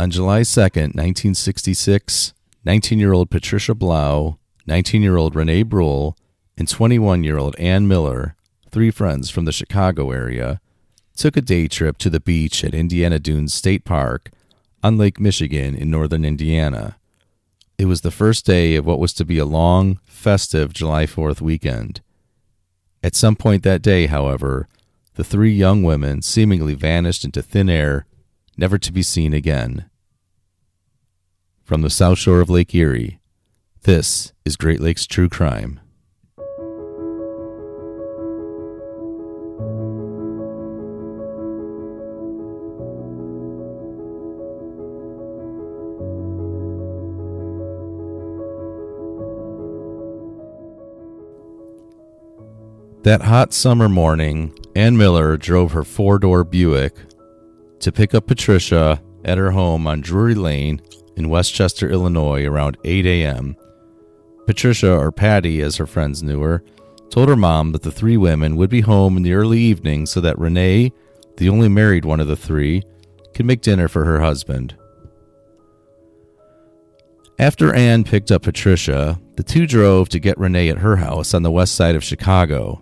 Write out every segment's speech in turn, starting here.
On July 2nd, 1966, 19-year-old Patricia Blau, 19-year-old Renee Bruhl, and 21-year-old Ann Miller, three friends from the Chicago area, took a day trip to the beach at Indiana Dunes State Park on Lake Michigan in northern Indiana. It was the first day of what was to be a long, festive July 4th weekend. At some point that day, however, the three young women seemingly vanished into thin air, never to be seen again. From the South Shore of Lake Erie, this is Great Lakes True Crime. That hot summer morning, Ann Miller drove her four-door Buick to pick up Patricia at her home on Drury Lane in Westchester, Illinois around 8 a.m. Patricia, or Patty as her friends knew her, told her mom that the three women would be home in the early evening so that Renee, the only married one of the three, could make dinner for her husband. After Ann picked up Patricia, the two drove to get Renee at her house on the west side of Chicago.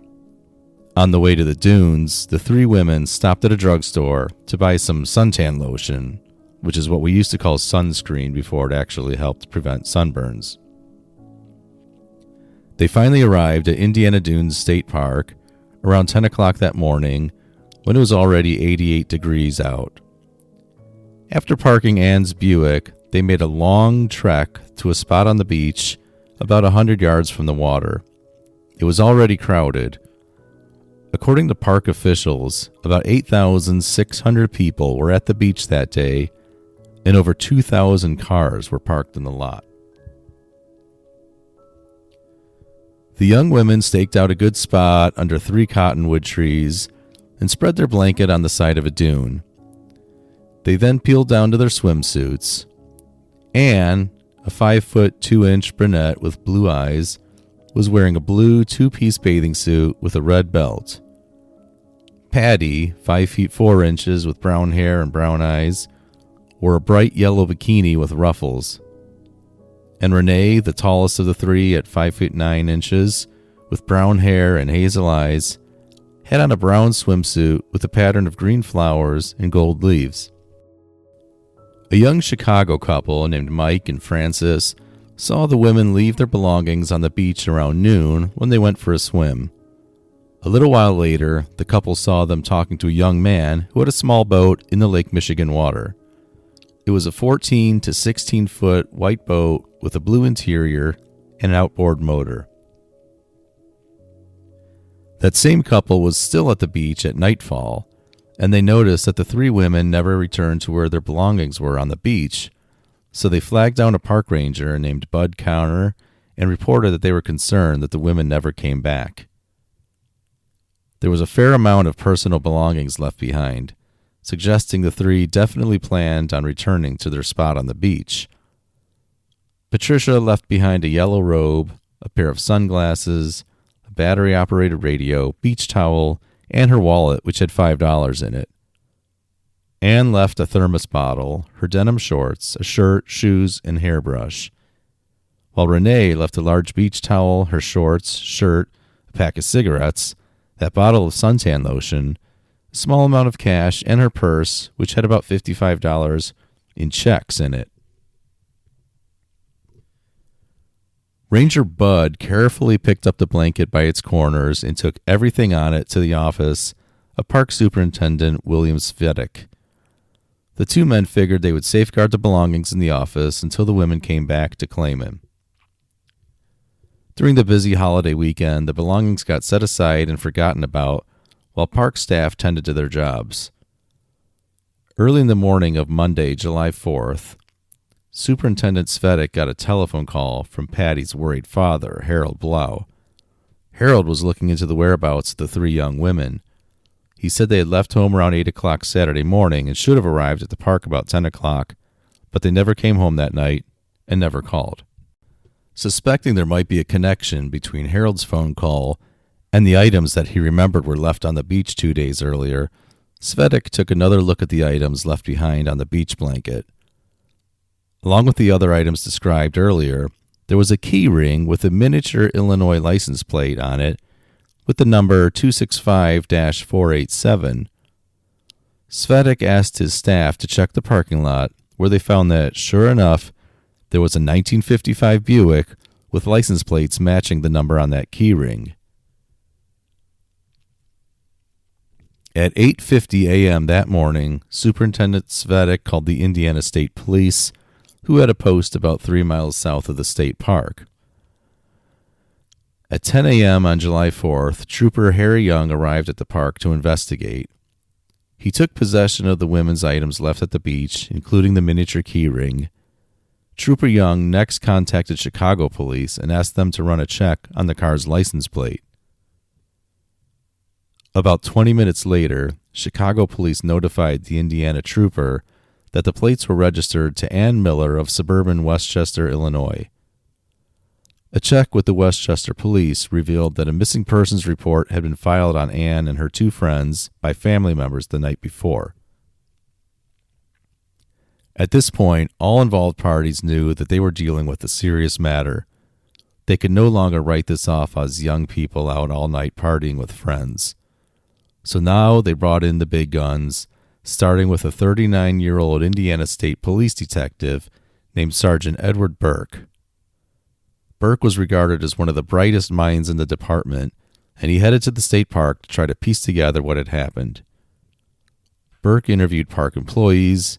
On the way to the dunes, the three women stopped at a drugstore to buy some suntan lotion, which is what we used to call sunscreen before it actually helped prevent sunburns. They finally arrived at Indiana Dunes State Park around 10 o'clock that morning when it was already 88 degrees out. After parking Ann's Buick, they made a long trek to a spot on the beach about 100 yards from the water. It was already crowded. According to park officials, about 8,600 people were at the beach that day, and over 2,000 cars were parked in the lot. The young women staked out a good spot under 3 cottonwood trees and spread their blanket on the side of a dune. They then peeled down to their swimsuits. Ann, a 5' 2" brunette with blue eyes, was wearing a blue 2-piece bathing suit with a red belt. Patty, 5 4" with brown hair and brown eyes, wore a bright yellow bikini with ruffles. And Renee, the tallest of the three at 5 9" with brown hair and hazel eyes, had on a brown swimsuit with a pattern of green flowers and gold leaves. A young Chicago couple named Mike and Frances saw the women leave their belongings on the beach around noon when they went for a swim. A little while later, the couple saw them talking to a young man who had a small boat in the Lake Michigan water. It was a 14 to 16-foot white boat with a blue interior and an outboard motor. That same couple was still at the beach at nightfall, and they noticed that the three women never returned to where their belongings were on the beach, so they flagged down a park ranger named Bud Connor and reported that they were concerned that the women never came back. There was a fair amount of personal belongings left behind, suggesting the three definitely planned on returning to their spot on the beach. Patricia left behind a yellow robe, a pair of sunglasses, a battery-operated radio, beach towel, and her wallet, which had $5 in it. Ann left a thermos bottle, her denim shorts, a shirt, shoes, and hairbrush, while Renee left a large beach towel, her shorts, shirt, a pack of cigarettes, that bottle of suntan lotion, a small amount of cash, and her purse, which had about $55 in checks in it. Ranger Bud carefully picked up the blanket by its corners and took everything on it to the office of Park Superintendent William Svedek. The two men figured they would safeguard the belongings in the office until the women came back to claim him. During the busy holiday weekend, the belongings got set aside and forgotten about while park staff tended to their jobs. Early in the morning of Monday, July 4th, Superintendent Svedek got a telephone call from Patty's worried father, Harold Blau. Harold was looking into the whereabouts of the three young women. He said they had left home around 8 o'clock Saturday morning and should have arrived at the park about 10 o'clock, but they never came home that night and never called. Suspecting there might be a connection between Harold's phone call and the items that he remembered were left on the beach 2 days earlier, Svedek took another look at the items left behind on the beach blanket. Along with the other items described earlier, there was a key ring with a miniature Illinois license plate on it with the number 265-487. Svedek asked his staff to check the parking lot, where they found that, sure enough, there was a 1955 Buick with license plates matching the number on that key ring. At 8:50 a.m. that morning, Superintendent Svedek called the Indiana State Police, who had a post about 3 miles south of the state park. At 10 a.m. on July 4th, Trooper Harry Young arrived at the park to investigate. He took possession of the women's items left at the beach, including the miniature key ring. Trooper Young next contacted Chicago police and asked them to run a check on the car's license plate. About 20 minutes later, Chicago police notified the Indiana trooper that the plates were registered to Ann Miller of suburban Westchester, Illinois. A check with the Westchester police revealed that a missing persons report had been filed on Ann and her two friends by family members the night before. At this point, all involved parties knew that they were dealing with a serious matter. They could no longer write this off as young people out all night partying with friends. So now they brought in the big guns, starting with a 39-year-old Indiana State Police detective named Sergeant Edward Burke. Burke was regarded as one of the brightest minds in the department, and he headed to the state park to try to piece together what had happened. Burke interviewed park employees,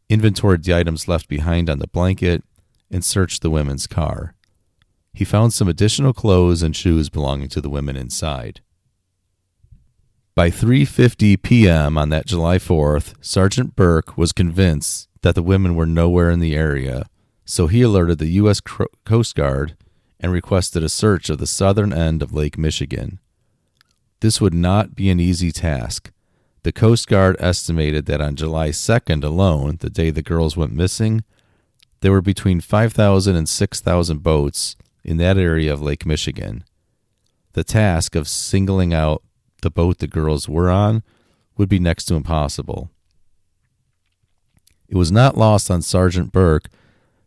inventoried the items left behind on the blanket, and searched the women's car. He found some additional clothes and shoes belonging to the women inside. By 3:50 p.m. on that July 4th, Sergeant Burke was convinced that the women were nowhere in the area, so he alerted the U.S. Coast Guard and requested a search of the southern end of Lake Michigan. This would not be an easy task. The Coast Guard estimated that on July 2nd alone, the day the girls went missing, there were between 5,000 and 6,000 boats in that area of Lake Michigan. The task of singling out the boat the girls were on would be next to impossible. It was not lost on Sergeant Burke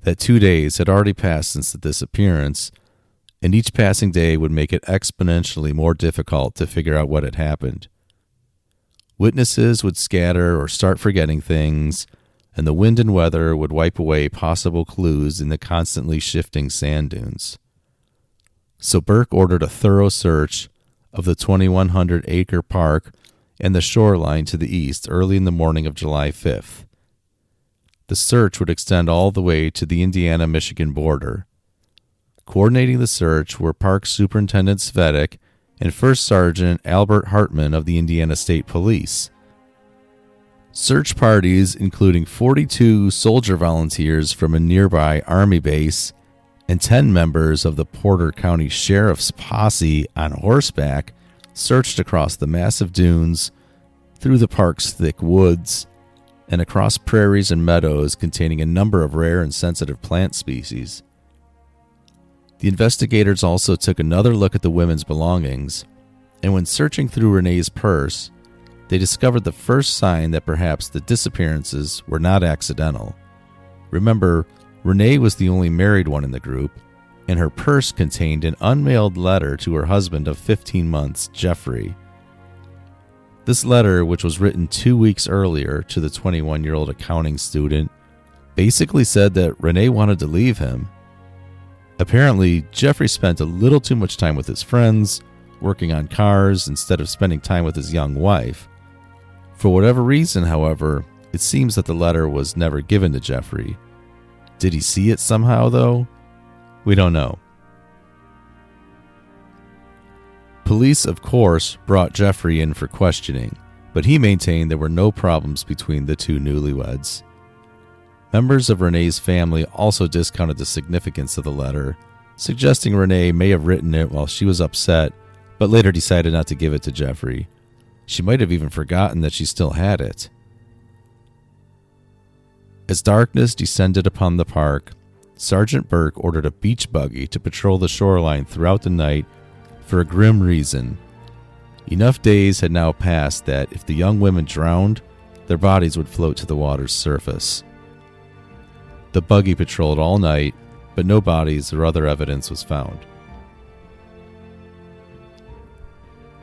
that 2 days had already passed since the disappearance, and each passing day would make it exponentially more difficult to figure out what had happened. Witnesses would scatter or start forgetting things, and the wind and weather would wipe away possible clues in the constantly shifting sand dunes. So Burke ordered a thorough search of the 2,100-acre park and the shoreline to the east early in the morning of July 5th. The search would extend all the way to the Indiana-Michigan border. Coordinating the search were Park Superintendent Svedek and First Sergeant Albert Hartman of the Indiana State Police. Search parties, including 42 soldier volunteers from a nearby Army base and 10 members of the Porter County Sheriff's Posse on horseback, searched across the massive dunes, through the park's thick woods, and across prairies and meadows containing a number of rare and sensitive plant species. The investigators also took another look at the women's belongings, and when searching through Renee's purse, they discovered the first sign that perhaps the disappearances were not accidental. Remember, Renee was the only married one in the group, and her purse contained an unmailed letter to her husband of 15 months, Jeffrey. This letter, which was written 2 weeks earlier to the 21-year-old accounting student, basically said that Renee wanted to leave him. Apparently, Jeffrey spent a little too much time with his friends, working on cars instead of spending time with his young wife. For whatever reason, however, it seems that the letter was never given to Jeffrey. Did he see it somehow, though? We don't know. Police, of course, brought Jeffrey in for questioning, but he maintained there were no problems between the two newlyweds. Members of Renee's family also discounted the significance of the letter, suggesting Renee may have written it while she was upset, but later decided not to give it to Jeffrey. She might have even forgotten that she still had it. As darkness descended upon the park, Sergeant Burke ordered a beach buggy to patrol the shoreline throughout the night for a grim reason. Enough days had now passed that if the young women drowned, their bodies would float to the water's surface. The buggy patrolled all night, but no bodies or other evidence was found.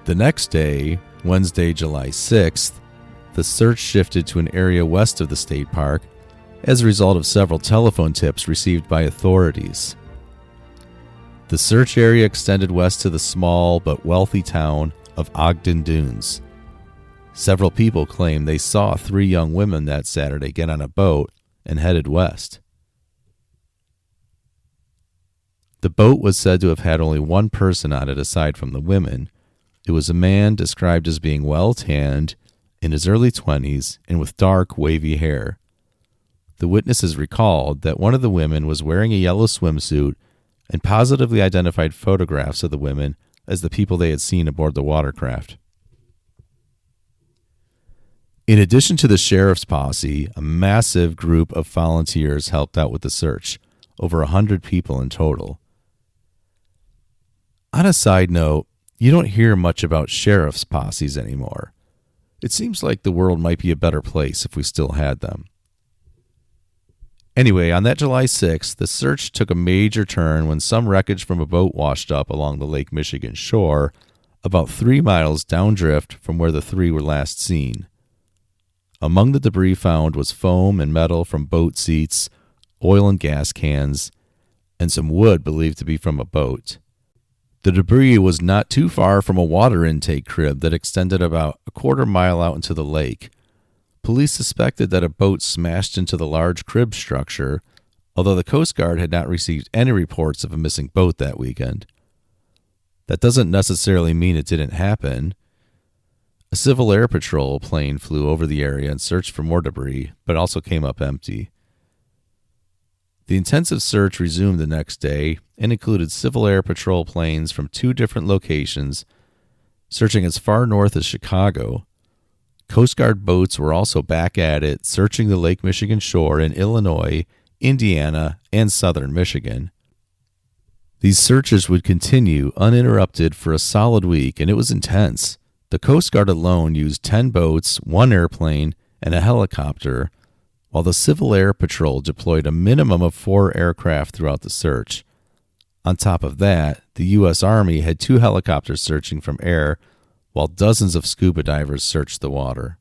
The next day, Wednesday, July 6th, the search shifted to an area west of the state park as a result of several telephone tips received by authorities. The search area extended west to the small but wealthy town of Ogden Dunes. Several people claim they saw 3 young women that Saturday get on a boat and headed west. The boat was said to have had only one person on it aside from the women. It was a man described as being well-tanned, in his early 20s, and with dark, wavy hair. The witnesses recalled that one of the women was wearing a yellow swimsuit and positively identified photographs of the women as the people they had seen aboard the watercraft. In addition to the sheriff's posse, a massive group of volunteers helped out with the search, over 100 people in total. On a side note, you don't hear much about sheriff's posses anymore. It seems like the world might be a better place if we still had them. Anyway, on that July 6th, the search took a major turn when some wreckage from a boat washed up along the Lake Michigan shore, about 3 miles downdrift from where the 3 were last seen. Among the debris found was foam and metal from boat seats, oil and gas cans, and some wood believed to be from a boat. The debris was not too far from a water intake crib that extended about a quarter mile out into the lake. Police suspected that a boat smashed into the large crib structure, although the Coast Guard had not received any reports of a missing boat that weekend. That doesn't necessarily mean it didn't happen. A Civil Air Patrol plane flew over the area and searched for more debris, but also came up empty. The intensive search resumed the next day and included Civil Air Patrol planes from 2 different locations, searching as far north as Chicago. Coast Guard boats were also back at it, searching the Lake Michigan shore in Illinois, Indiana, and southern Michigan. These searches would continue uninterrupted for a solid week, and it was intense. The Coast Guard alone used 10 boats, 1 airplane, and a helicopter, while the Civil Air Patrol deployed a minimum of 4 aircraft throughout the search. On top of that, the U.S. Army had 2 helicopters searching from air, while dozens of scuba divers searched the water.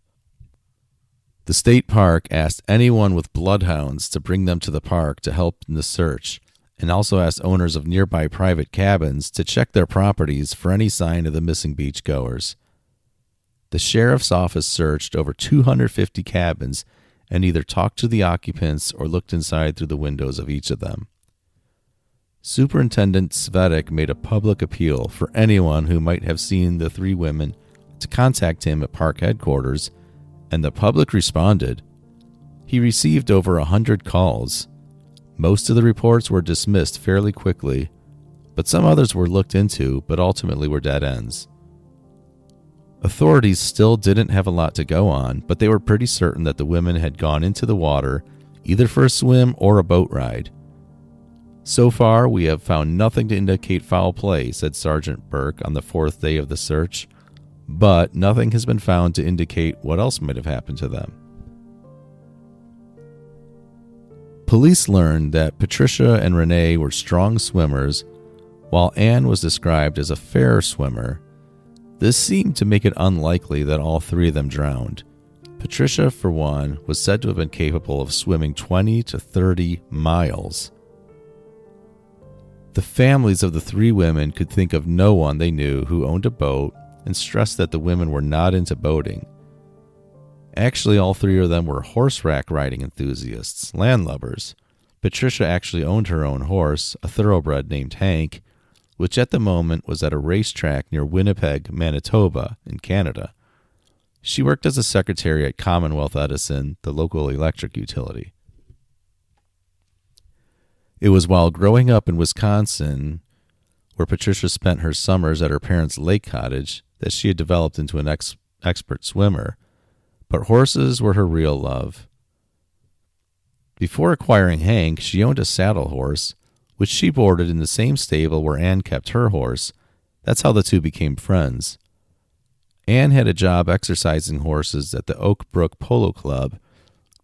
The state park asked anyone with bloodhounds to bring them to the park to help in the search, and also asked owners of nearby private cabins to check their properties for any sign of the missing beachgoers. The sheriff's office searched over 250 cabins and either talked to the occupants or looked inside through the windows of each of them. Superintendent Svedek made a public appeal for anyone who might have seen the 3 women to contact him at park headquarters, and the public responded. He received over 100 calls. Most of the reports were dismissed fairly quickly, but some others were looked into but ultimately were dead ends. Authorities still didn't have a lot to go on, but they were pretty certain that the women had gone into the water, either for a swim or a boat ride. So far, we have found nothing to indicate foul play, said Sergeant Burke on the 4th day of the search, but nothing has been found to indicate what else might have happened to them. Police learned that Patricia and Renee were strong swimmers, while Anne was described as a fair swimmer. This seemed to make it unlikely that all 3 of them drowned. Patricia, for one, was said to have been capable of swimming 20 to 30 miles. The families of the 3 women could think of no one they knew who owned a boat and stressed that the women were not into boating. Actually, all 3 of them were horse-rack riding enthusiasts, landlubbers. Patricia actually owned her own horse, a thoroughbred named Hank, which at the moment was at a racetrack near Winnipeg, Manitoba, in Canada. She worked as a secretary at Commonwealth Edison, the local electric utility. It was while growing up in Wisconsin, where Patricia spent her summers at her parents' lake cottage, that she had developed into an expert swimmer. But horses were her real love. Before acquiring Hank, she owned a saddle horse, which she boarded in the same stable where Anne kept her horse. That's how the 2 became friends. Anne had a job exercising horses at the Oak Brook Polo Club,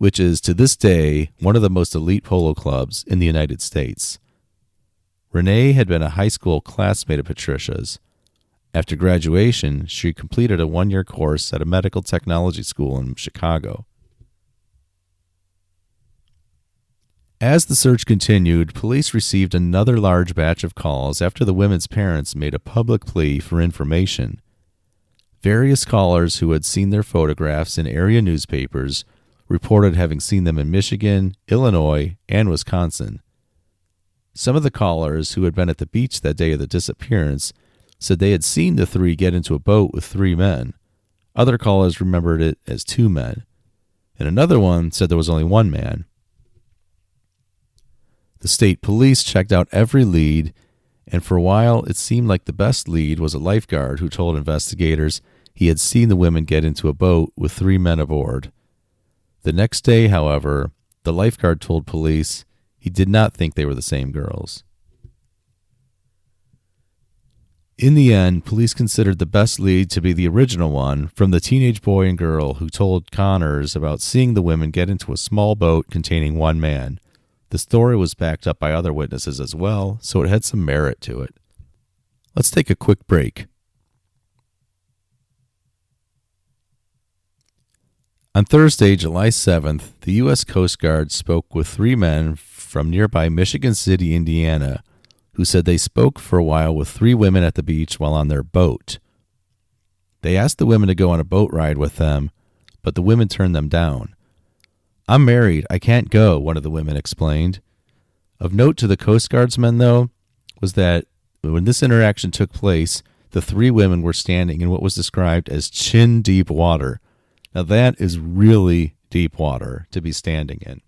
which is to this day one of the most elite polo clubs in the United States. Renee had been a high school classmate of Patricia's. After graduation, she completed a 1-year course at a medical technology school in Chicago. As the search continued, police received another large batch of calls after the women's parents made a public plea for information. Various callers who had seen their photographs in area newspapers reported having seen them in Michigan, Illinois, and Wisconsin. Some of the callers who had been at the beach that day of the disappearance said they had seen the three get into a boat with 3 men. Other callers remembered it as 2 men. And another one said there was only 1 man. The state police checked out every lead, and for a while it seemed like the best lead was a lifeguard who told investigators he had seen the women get into a boat with 3 men aboard. The next day, however, the lifeguard told police he did not think they were the same girls. In the end, police considered the best lead to be the original one from the teenage boy and girl who told Connors about seeing the women get into a small boat containing 1 man. The story was backed up by other witnesses as well, so it had some merit to it. Let's take a quick break. On Thursday, July 7th, the U.S. Coast Guard spoke with 3 men from nearby Michigan City, Indiana, who said they spoke for a while with 3 women at the beach while on their boat. They asked the women to go on a boat ride with them, but the women turned them down. "I'm married, I can't go," one of the women explained. Of note to the Coast Guardsmen, though, was that when this interaction took place, the 3 women were standing in what was described as chin-deep water. Now that is really deep water to be standing in.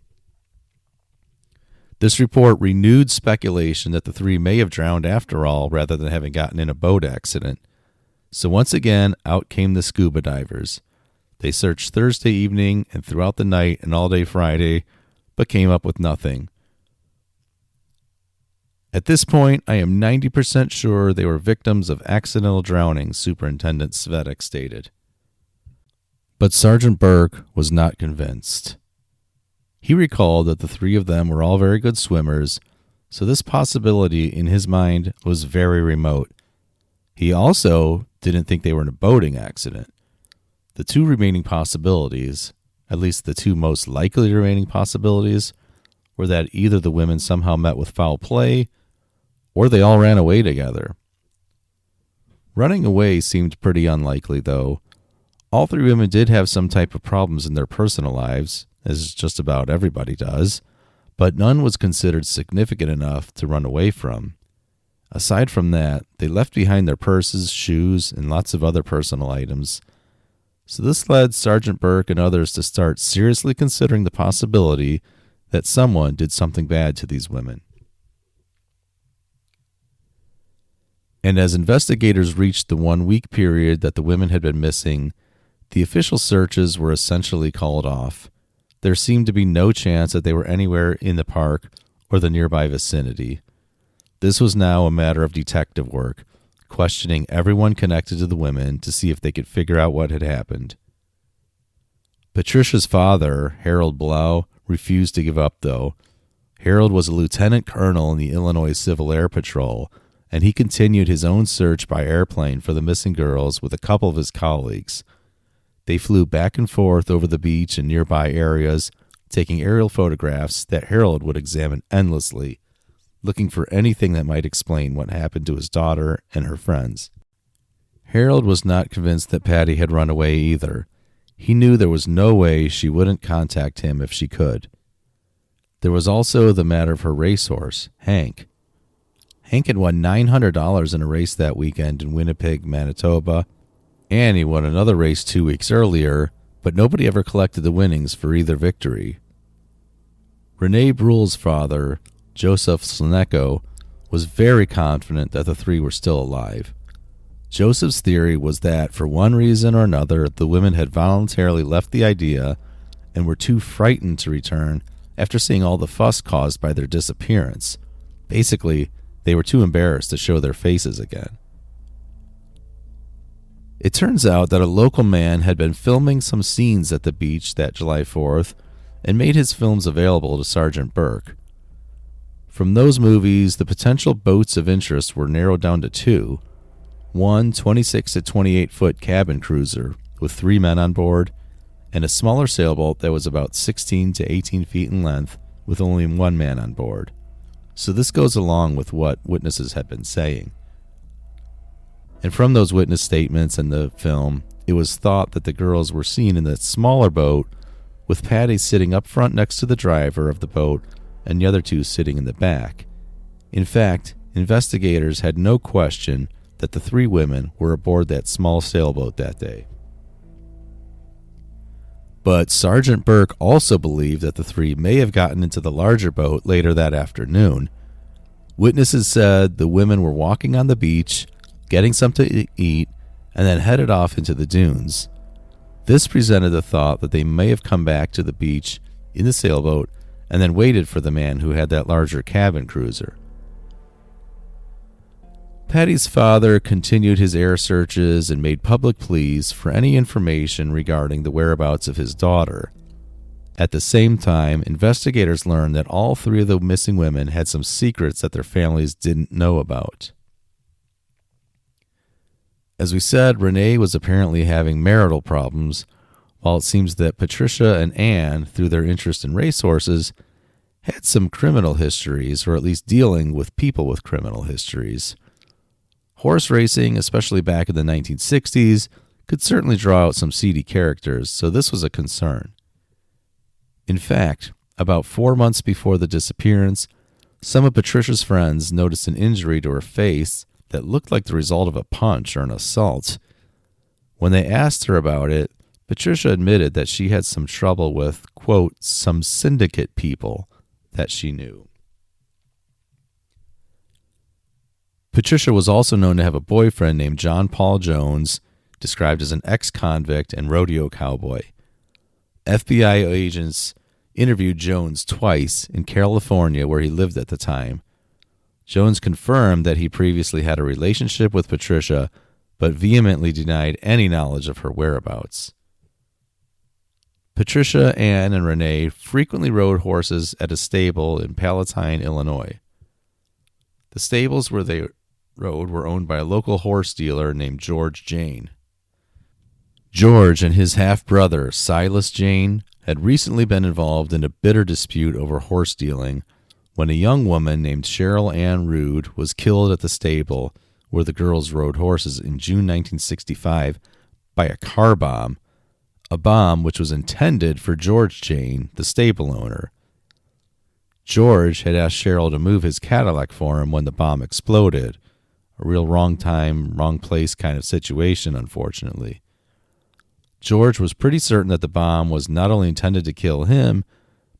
This report renewed speculation that the 3 may have drowned after all rather than having gotten in a boat accident. So once again, out came the scuba divers. They searched Thursday evening and throughout the night and all day Friday, but came up with nothing. At this point, I am 90% sure they were victims of accidental drowning, Superintendent Svedek stated. But Sergeant Burke was not convinced. He recalled that the 3 of them were all very good swimmers, so this possibility in his mind was very remote. He also didn't think they were in a boating accident. The 2 remaining possibilities, at least the 2 most likely remaining possibilities, were that either the women somehow met with foul play or they all ran away together. Running away seemed pretty unlikely, though. All 3 women did have some type of problems in their personal lives, as just about everybody does, but none was considered significant enough to run away from. Aside from that, they left behind their purses, shoes, and lots of other personal items. So this led Sergeant Burke and others to start seriously considering the possibility that someone did something bad to these women. And as investigators reached the 1-week period that the women had been missing, the official searches were essentially called off. There seemed to be no chance that they were anywhere in the park or the nearby vicinity. This was now a matter of detective work, questioning everyone connected to the women to see if they could figure out what had happened. Patricia's father, Harold Blau, refused to give up, though. Harold was a lieutenant colonel in the Illinois Civil Air Patrol, and he continued his own search by airplane for the missing girls with a couple of his colleagues. They flew back and forth over the beach and nearby areas, taking aerial photographs that Harold would examine endlessly, looking for anything that might explain what happened to his daughter and her friends. Harold was not convinced that Patty had run away either. He knew there was no way she wouldn't contact him if she could. There was also the matter of her racehorse, Hank. Hank had won $900 in a race that weekend in Winnipeg, Manitoba, and he won another race 2 weeks earlier, but nobody ever collected the winnings for either victory. Renee Bruhl's father, Joseph Sleneko, was very confident that the 3 were still alive. Joseph's theory was that, for one reason or another, the women had voluntarily left the idea and were too frightened to return after seeing all the fuss caused by their disappearance. Basically, they were too embarrassed to show their faces again. It turns out that a local man had been filming some scenes at the beach that July 4th and made his films available to Sergeant Burke. From those movies, the potential boats of interest were narrowed down to two. One 26 to 28 foot cabin cruiser with 3 men on board, and a smaller sailboat that was about 16 to 18 feet in length with only 1 man on board. So this goes along with what witnesses had been saying. And from those witness statements and the film, it was thought that the girls were seen in that smaller boat, with Patty sitting up front next to the driver of the boat and the other 2 sitting in the back. In fact, investigators had no question that the 3 women were aboard that small sailboat that day. But Sergeant Burke also believed that the 3 may have gotten into the larger boat later that afternoon. Witnesses said the women were walking on the beach, getting something to eat, and then headed off into the dunes. This presented the thought that they may have come back to the beach in the sailboat and then waited for the man who had that larger cabin cruiser. Patty's father continued his air searches and made public pleas for any information regarding the whereabouts of his daughter. At the same time, investigators learned that all 3 of the missing women had some secrets that their families didn't know about. As we said, Renee was apparently having marital problems, while it seems that Patricia and Anne, through their interest in racehorses, had some criminal histories, or at least dealing with people with criminal histories. Horse racing, especially back in the 1960s, could certainly draw out some seedy characters, so this was a concern. In fact, about 4 months before the disappearance, some of Patricia's friends noticed an injury to her face that looked like the result of a punch or an assault. When they asked her about it, Patricia admitted that she had some trouble with, quote, some syndicate people that she knew. Patricia was also known to have a boyfriend named John Paul Jones, described as an ex-convict and rodeo cowboy. FBI agents interviewed Jones twice in California, where he lived at the time. Jones confirmed that he previously had a relationship with Patricia, but vehemently denied any knowledge of her whereabouts. Patricia, Anne, and Renee frequently rode horses at a stable in Palatine, Illinois. The stables where they rode were owned by a local horse dealer named George Jane. George and his half-brother, Silas Jane, had recently been involved in a bitter dispute over horse dealing when a young woman named Cheryl Ann Rood was killed at the stable where the girls rode horses in June 1965 by a car bomb, a bomb which was intended for George Jane, the stable owner. George had asked Cheryl to move his Cadillac for him when the bomb exploded, a real wrong time, wrong place kind of situation, unfortunately. George was pretty certain that the bomb was not only intended to kill him,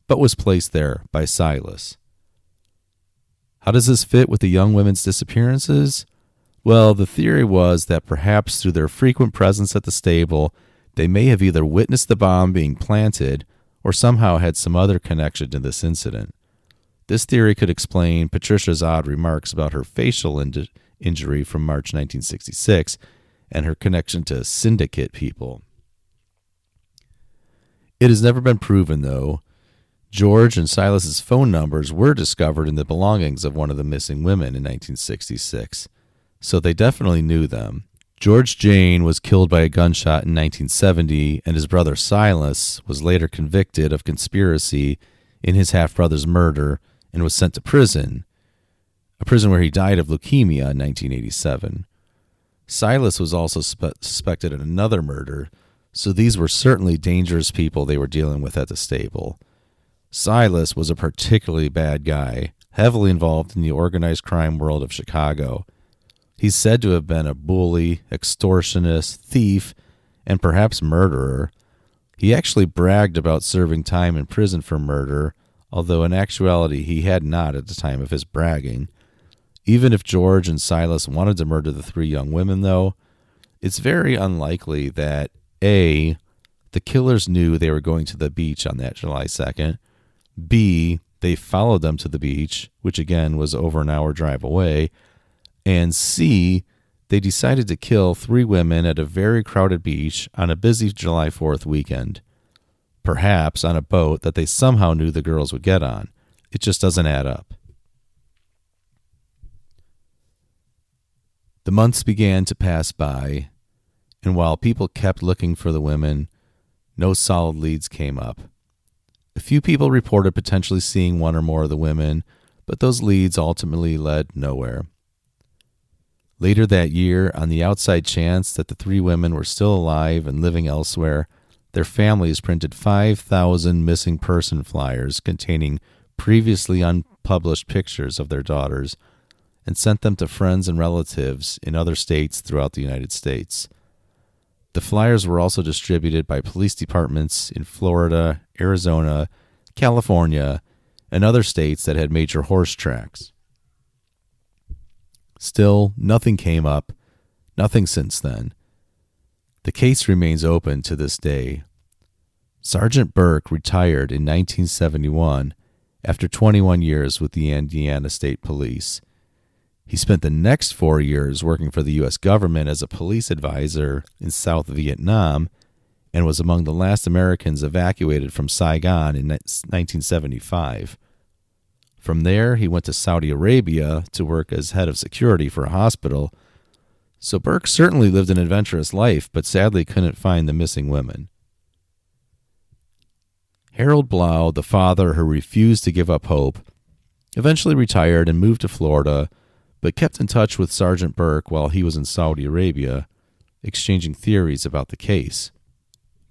but was placed there by Silas. How does this fit with the young women's disappearances? Well, the theory was that perhaps through their frequent presence at the stable, they may have either witnessed the bomb being planted or somehow had some other connection to this incident. This theory could explain Patricia's odd remarks about her facial injury from March 1966 and her connection to syndicate people. It has never been proven, though. George and Silas's phone numbers were discovered in the belongings of one of the missing women in 1966, so they definitely knew them. George Jane was killed by a gunshot in 1970, and his brother Silas was later convicted of conspiracy in his half-brother's murder and was sent to prison, a prison where he died of leukemia in 1987. Silas was also suspected in another murder, so these were certainly dangerous people they were dealing with at the stable. Silas was a particularly bad guy, heavily involved in the organized crime world of Chicago. He's said to have been a bully, extortionist, thief, and perhaps murderer. He actually bragged about serving time in prison for murder, although in actuality he had not at the time of his bragging. Even if George and Silas wanted to murder the 3 young women, though, it's very unlikely that A, the killers knew they were going to the beach on that July 2nd, B, they followed them to the beach, which again was over an hour drive away, and C, they decided to kill 3 women at a very crowded beach on a busy July 4th weekend. perhaps on a boat that they somehow knew the girls would get on. It just doesn't add up. The months began to pass by, and while people kept looking for the women, no solid leads came up. A few people reported potentially seeing one or more of the women, but those leads ultimately led nowhere. Later that year, on the outside chance that the 3 women were still alive and living elsewhere, their families printed 5,000 missing person flyers containing previously unpublished pictures of their daughters and sent them to friends and relatives in other states throughout the United States. The flyers were also distributed by police departments in Florida, Arizona, California, and other states that had major horse tracks. Still, nothing came up, nothing since then. The case remains open to this day. Sergeant Burke retired in 1971 after 21 years with the Indiana State Police. He spent the next 4 years working for the U.S. government as a police advisor in South Vietnam and was among the last Americans evacuated from Saigon in 1975. From there, he went to Saudi Arabia to work as head of security for a hospital. So Burke certainly lived an adventurous life, but sadly couldn't find the missing women. Harold Blau, the father who refused to give up hope, eventually retired and moved to Florida, but kept in touch with Sergeant Burke while he was in Saudi Arabia, exchanging theories about the case.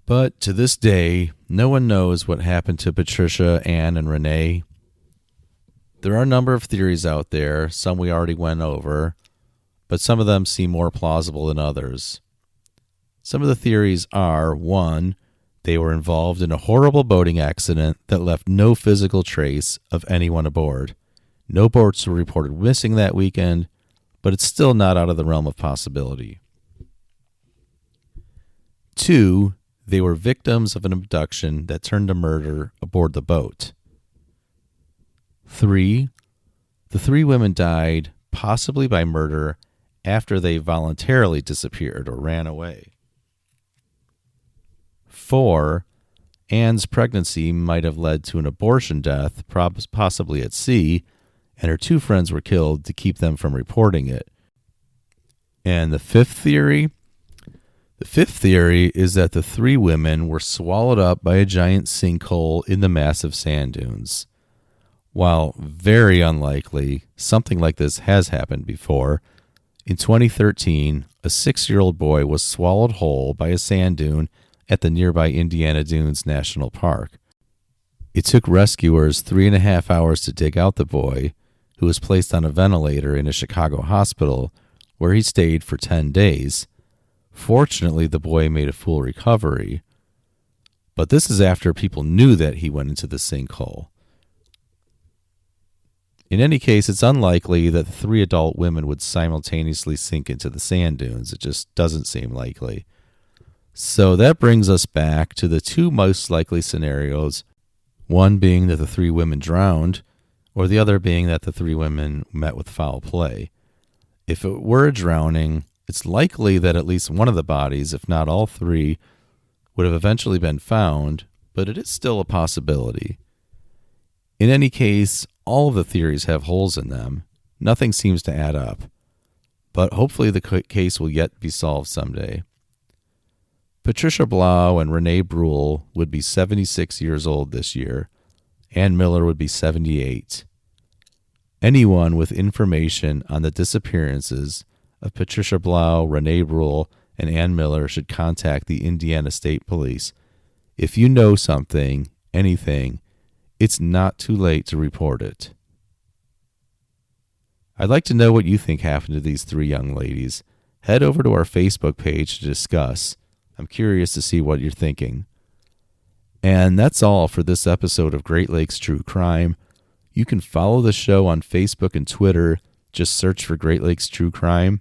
But to this day, no one knows what happened to Patricia, Ann, and Renee. There are a number of theories out there, some we already went over, but some of them seem more plausible than others. Some of the theories are, 1, they were involved in a horrible boating accident that left no physical trace of anyone aboard. No boats were reported missing that weekend, but it's still not out of the realm of possibility. 2, they were victims of an abduction that turned to murder aboard the boat. 3, the 3 women died, possibly by murder, after they voluntarily disappeared or ran away. 4, Anne's pregnancy might have led to an abortion death, possibly at sea, and her 2 friends were killed to keep them from reporting it. And the 5th theory? The 5th theory is that the 3 women were swallowed up by a giant sinkhole in the massive sand dunes. While very unlikely, something like this has happened before. In 2013, a 6-year-old boy was swallowed whole by a sand dune at the nearby Indiana Dunes National Park. It took rescuers 3.5 hours to dig out the boy, who was placed on a ventilator in a Chicago hospital, where he stayed for 10 days. Fortunately, the boy made a full recovery. But this is after people knew that he went into the sinkhole. In any case, it's unlikely that the 3 adult women would simultaneously sink into the sand dunes. It just doesn't seem likely. So that brings us back to the 2 most likely scenarios, one being that the 3 women drowned, or the other being that the 3 women met with foul play. If it were a drowning, it's likely that at least one of the bodies, if not all 3, would have eventually been found, but it is still a possibility. In any case, all of the theories have holes in them. Nothing seems to add up. But hopefully the case will yet be solved someday. Patricia Blau and Renee Bruhl would be 76 years old this year. Ann Miller would be 78. Anyone with information on the disappearances of Patricia Blau, Renee Bruhl, and Ann Miller should contact the Indiana State Police. If you know something, anything, it's not too late to report it. I'd like to know what you think happened to these 3 young ladies. Head over to our Facebook page to discuss. I'm curious to see what you're thinking. And that's all for this episode of Great Lakes True Crime. You can follow the show on Facebook and Twitter. Just search for Great Lakes True Crime.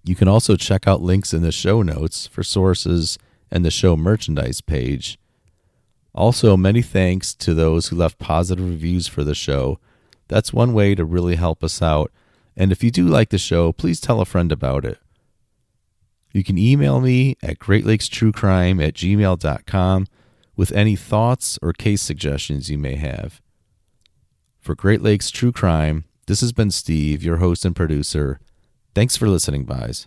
You can also check out links in the show notes for sources and the show merchandise page. Also, many thanks to those who left positive reviews for the show. That's one way to really help us out. And if you do like the show, please tell a friend about it. You can email me at greatlakestruecrime@gmail.com with any thoughts or case suggestions you may have. For Great Lakes True Crime, this has been Steve, your host and producer. Thanks for listening, Buys.